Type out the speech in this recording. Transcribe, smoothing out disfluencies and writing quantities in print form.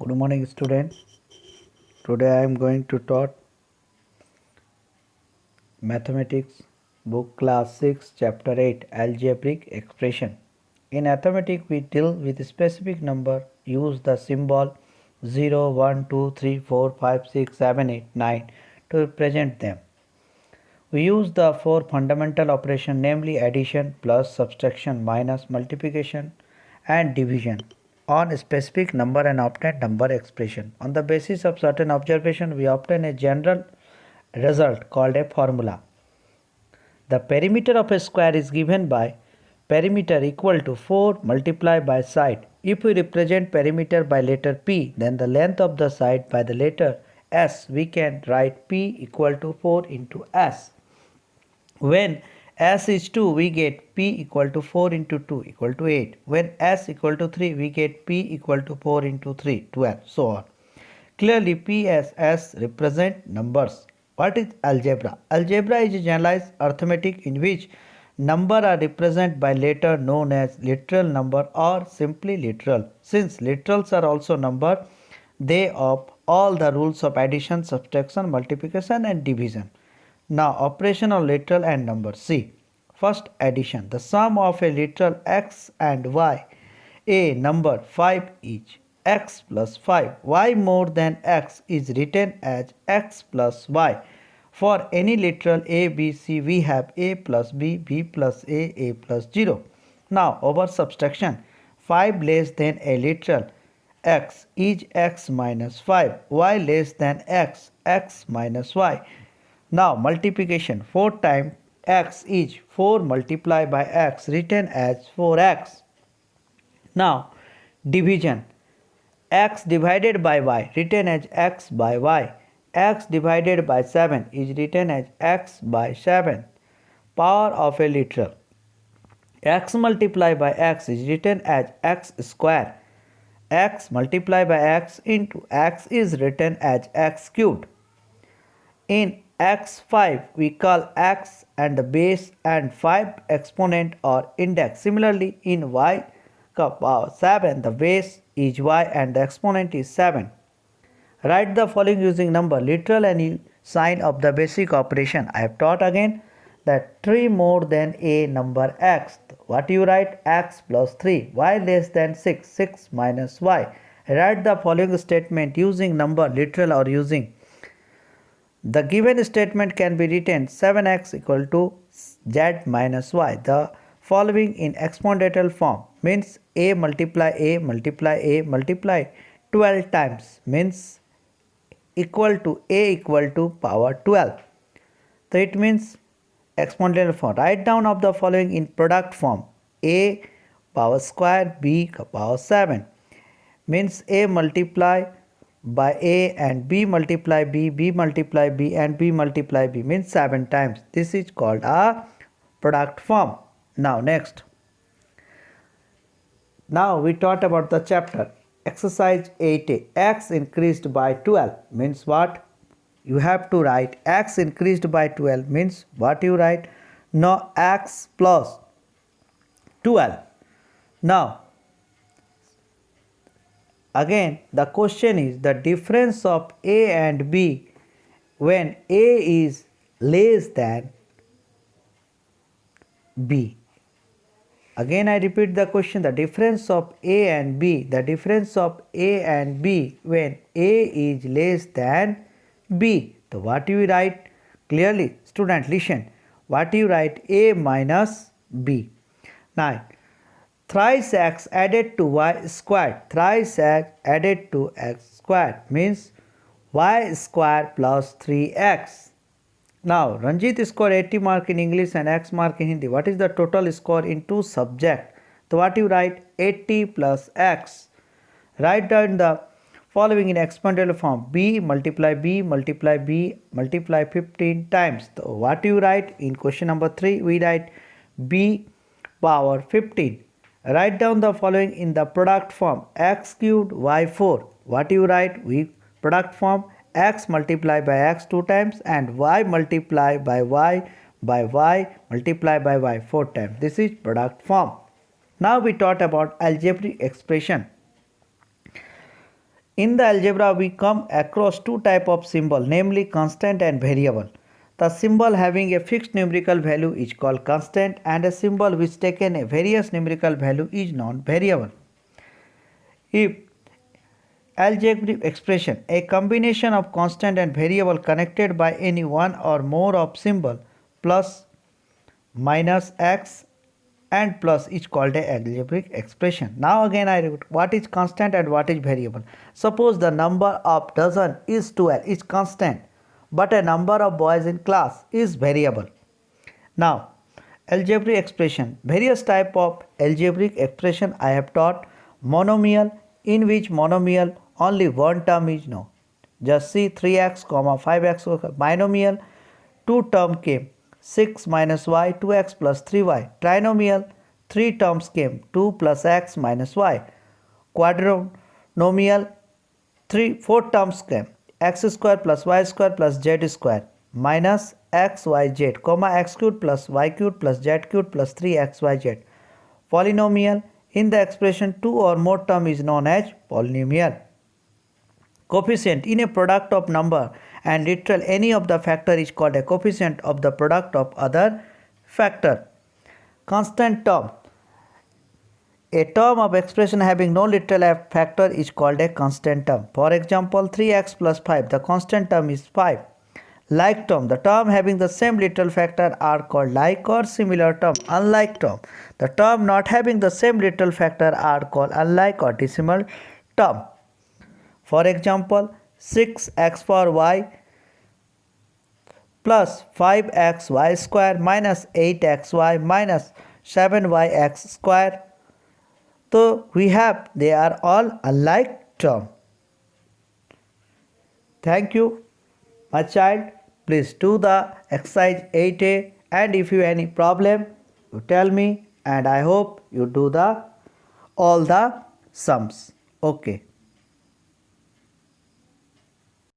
Good morning, students. Today I am going to talk mathematics book class 6 chapter 8 algebraic expression. In arithmetic we deal with specific number, use the symbol 0, 1, 2, 3, 4, 5, 6, 7, 8, 9 to represent them. We use the four fundamental operations, namely addition, plus, subtraction, minus, multiplication, and division on a specific number and obtain number expression. On the basis of certain observation, we obtain a general result called a formula. The perimeter of a square is given by perimeter equal to 4 multiplied by side. If we represent perimeter by letter P, then the length of the side by the letter S, we can write P equal to 4 into S. When S is 2, we get P equal to 4 into 2 equal to 8. When S equal to 3, we get P equal to 4 into 3, 12, so on. Clearly, P as S represent numbers. What is algebra? Algebra is a generalized arithmetic in which numbers are represented by letter known as literal number or simply literal. Since literals are also number, they of all the rules of addition, subtraction, multiplication and division. Now operation of literal and number. See, first addition. The sum of a literal x and y, a number 5 each, x plus 5, y more than x is written as x plus y. For any literal a, b, c, we have a plus b, b plus a plus 0. Now over subtraction, 5 less than a literal x is x minus 5, y less than x, x minus y. Now multiplication, 4 times x is 4 multiplied by x written as 4x. Now division, x divided by y written as x by y. X divided by 7 is written as x by 7. Power of a literal. X multiplied by x is written as x square. X multiplied by x into x is written as x cubed. In x5 we call x and the base and 5 exponent or index. Similarly in y power 7 the base is y and the exponent is 7. Write the following using number, literal and sign of the basic operation. I have taught again that 3 more than a number x. What you write? X plus 3. Y less than 6. 6 minus y. Write the following statement using number, literal or using. The given statement can be written 7x equal to z minus y. The following in exponential form means a multiply a multiply a multiply 12 times means equal to a equal to power 12. So it means exponential form. Write down of the following in product form. A power square b power 7 means a multiply by a and b multiply b, b multiply b and b multiply b means 7 times. This is called a product form. Now next. Now we taught about the chapter. Exercise 8a. X increased by 12 means what? You have to write x increased by 12 means what you write? No, x plus 12. Now again the question is the difference of a and b when a is less than b. Again I repeat the question, the difference of a and b, the difference of a and b when a is less than b. So what you write? Clearly student listen, what you write? A minus b. Now thrice x added to y squared, thrice x added to x squared means y square plus 3x. Now Ranjit scored 80 mark in English and x mark in Hindi. What is the total score in two subject? So what you write? 80 plus x. Write down the following in exponential form. B multiply b multiply b multiply 15 times. So what you write? In question number 3 we write b power 15. Write down the following in the product form. X cubed y 4. What you write? We product form x multiplied by x 2 times and y multiplied by y multiplied by y 4 times. This is product form. Now we taught about algebraic expression. In the algebra, we come across two types of symbol, namely constant and variable. The symbol having a fixed numerical value is called constant, and a symbol which taken a various numerical value is non-variable. If algebraic expression, a combination of constant and variable connected by any one or more of symbol plus, minus, x and plus is called a algebraic expression. Now again I repeat, what is constant and what is variable? Suppose the number of dozen is 12 is constant, but a number of boys in class is variable. Now algebraic expression, various type of algebraic expression I have taught. Monomial, in which monomial only one term is known. Just see 3x, 5x. Binomial, two term came, 6 minus y, 2x plus 3y. Trinomial, three terms came, 2 plus x minus y. Quadrinomial, four terms came, x square plus y square plus z square minus x y z, x cubed plus y cubed plus z cubed plus 3xyz. Polynomial, in the expression two or more term is known as polynomial. Coefficient, in a product of number and literal any of the factor is called a coefficient of the product of other factor. Constant term, a term of expression having no literal factor is called a constant term. For example, 3x plus 5, the constant term is 5. Like term, the term having the same literal factor are called like or similar term. Unlike term, the term not having the same literal factor are called unlike or decimal term. For example, 6x for y plus 5xy square minus 8xy minus 7yx square. So we have, they are all unlike term. Thank you, my child. Please do the exercise 8a, and if you have any problem, you tell me, and I hope you do all the sums. Okay.